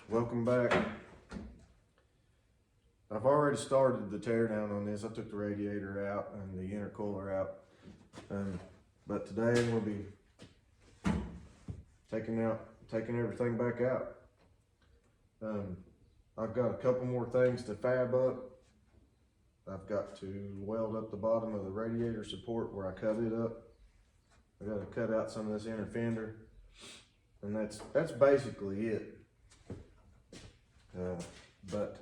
Welcome back. I've already started the tear down on this. I took the radiator out and the intercooler out. But today we'll be taking everything back out. I've got a couple more things to fab up. I've got to weld up the bottom of the radiator support where I cut it up. I got to cut out some of this inner fender, and that's basically it. But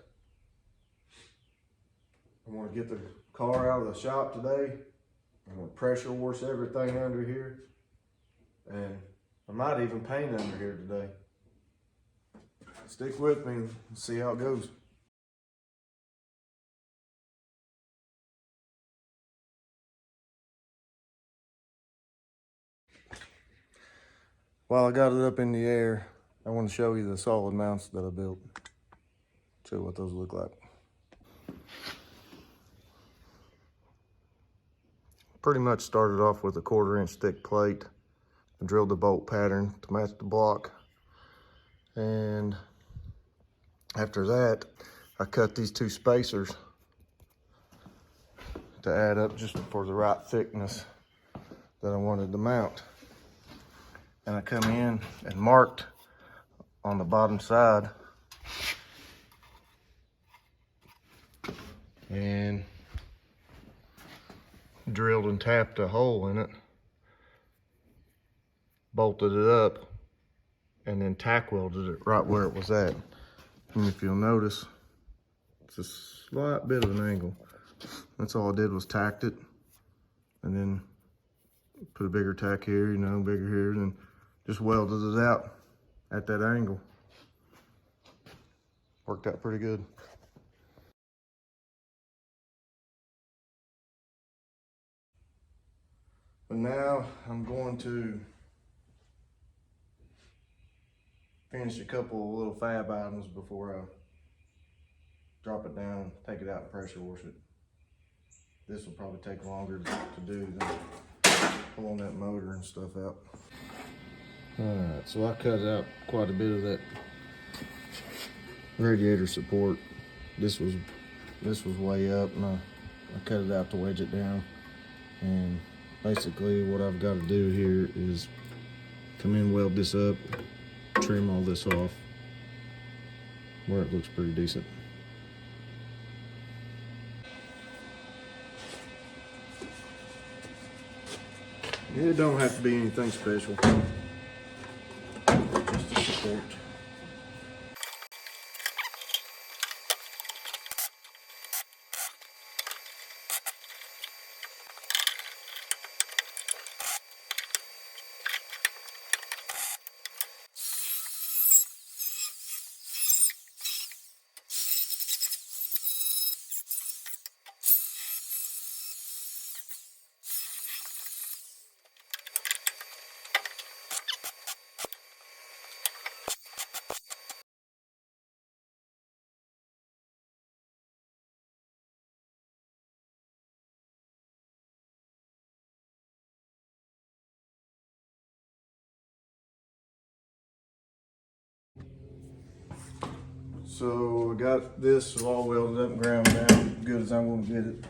I want to get the car out of the shop today. I'm going to pressure wash everything under here, and I might even paint under here today. Stick with me and see how it goes. While I got it up in the air, I want to show you the solid mounts that I built. Show you what those look like. Pretty much started off with a 1/4 inch thick plate. I drilled the bolt pattern to match the block. And after that, I cut these 2 spacers to add up just for the right thickness that I wanted to mount. And I come in and marked on the bottom side and drilled and tapped a hole in it, bolted it up, and then tack welded it right where it was at. And if you'll notice, it's a slight bit of an angle. That's all I did was tacked it, and then put a bigger tack here, bigger here, and then just welded it out at that angle. Worked out pretty good. But now I'm going to finish a couple of little fab items before I drop it down and take it out and pressure wash it. This will probably take longer to do than pulling that motor and stuff out. Alright, so I cut out quite a bit of that radiator support. This was way up, and I cut it out to wedge it down. And basically what I've got to do here is come in, weld this up, trim all this off where it looks pretty decent. It don't have to be anything special, just a support. So I got this all welded up and ground down, good as I'm going to get it.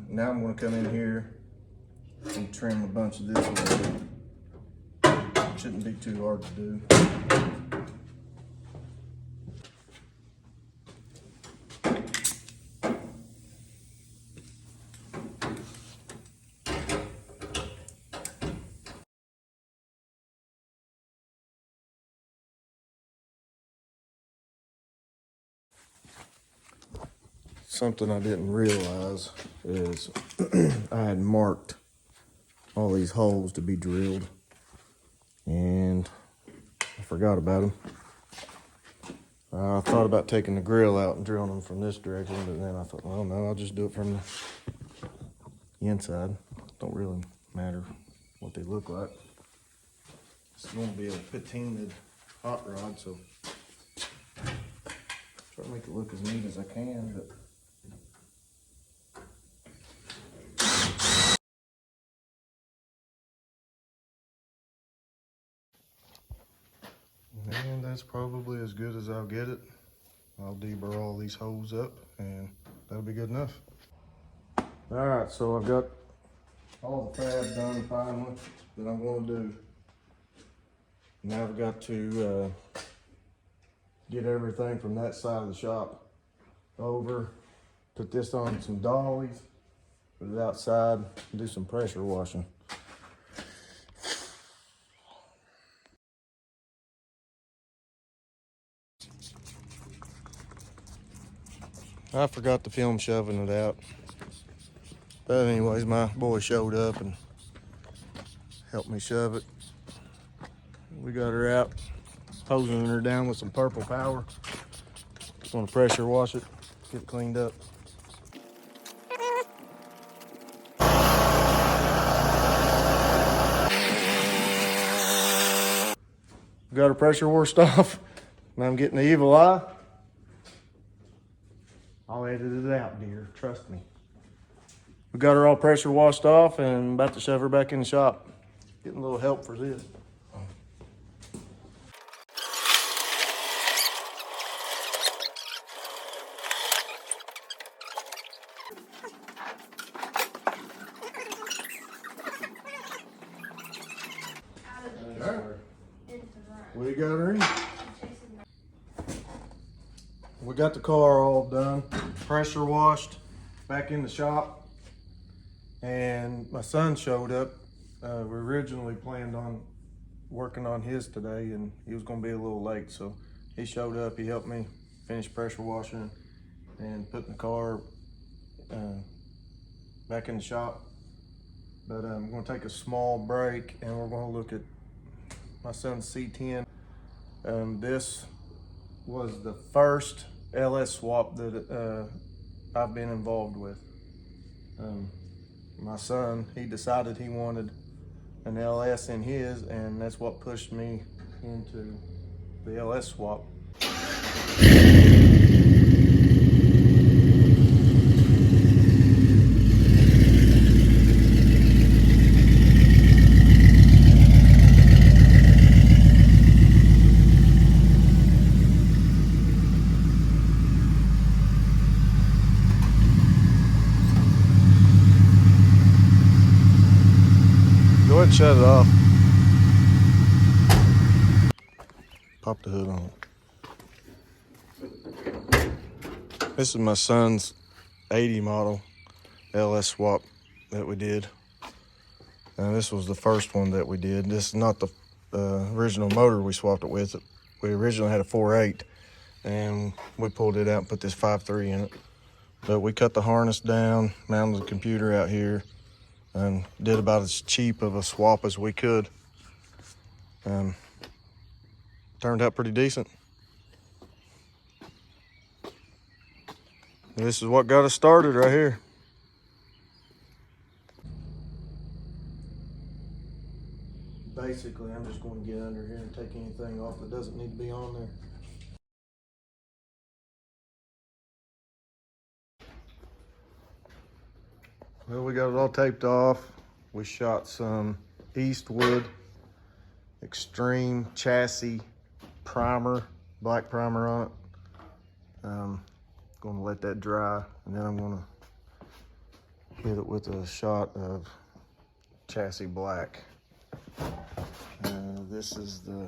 Now I'm going to come in here and trim a bunch of this away. Shouldn't be too hard to do. Something I didn't realize is I had marked all these holes to be drilled, and I forgot about them. I thought about taking the grill out and drilling them from this direction, but then I thought, well, no, I'll just do it from the inside. Don't really matter what they look like. It's going to be a patinaed hot rod, so try to make it look as neat as I can, but and And that's probably as good as I'll get it. I'll deburr all these holes up and that'll be good enough. All right, so I've got all the fab done finally that I'm gonna do. Now I've got to get everything from that side of the shop over, put this on some dollies, put it outside, and do some pressure washing. I forgot to film shoving it out. But anyways, my boy showed up and helped me shove it. We got her out, hosing her down with some purple power. Just want to pressure wash it, get it cleaned up. Got her pressure washed off. Now I'm getting the evil eye. I'll edit it out, dear. Trust me. We got her all pressure washed off and about to shove her back in the shop. Getting a little help for this. We got her in. We got the car all done, pressure washed, back in the shop, and my son showed up. We originally planned on working on his today, and he was going to be a little late, so he showed up. He helped me finish pressure washing and putting the car back in the shop. But I'm going to take a small break, and we're going to look at my son's C10. This was the first LS swap that I've been involved with. My son, he decided he wanted an LS in his, and that's what pushed me into the LS swap. Go ahead and shut it off. Pop the hood on. This is my son's 80 model LS swap that we did. And this was the first one that we did. This is not the original motor we swapped it with. We originally had a 4.8 and we pulled it out and put this 5.3 in it. But we cut the harness down, mounted the computer out here, and did about as cheap of a swap as we could. Turned out pretty decent. This is what got us started right here. Basically, I'm just going to get under here and take anything off that doesn't need to be on there. Well, we got it all taped off. We shot some Eastwood Extreme Chassis primer, black primer on it. Going to let that dry, and then I'm going to hit it with a shot of chassis black. This is the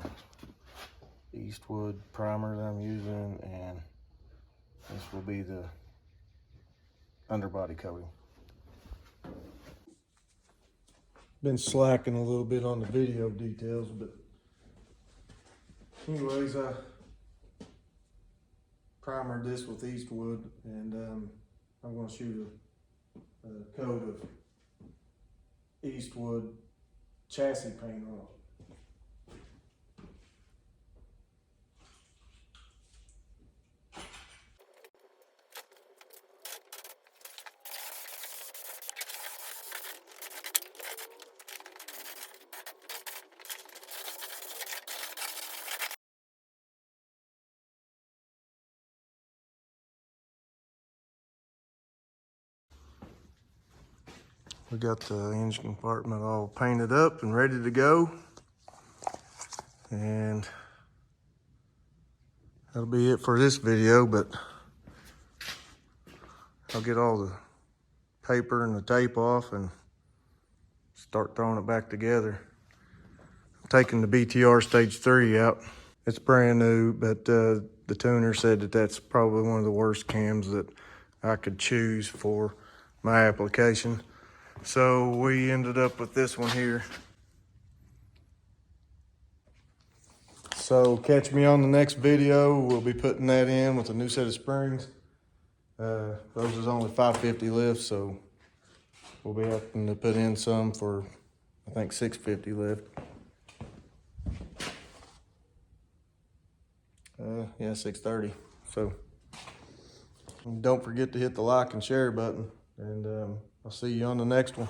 Eastwood primer that I'm using, and this will be the underbody coating. Been slacking a little bit on the video details, but anyways, I primered this with Eastwood, and I'm going to shoot a coat of Eastwood chassis paint on it. We got the engine compartment all painted up and ready to go. And that'll be it for this video, but I'll get all the paper and the tape off and start throwing it back together. I'm taking the BTR Stage 3 out. It's brand new, but the tuner said that that's probably one of the worst cams that I could choose for my application. So we ended up with this one here. So catch me on the next video. We'll be putting that in with a new set of springs. Those is only 550 lift, so we'll be having to put in some for, I think, 650 lift. Yeah, 630. So don't forget to hit the like and share button, and I'll see you on the next one.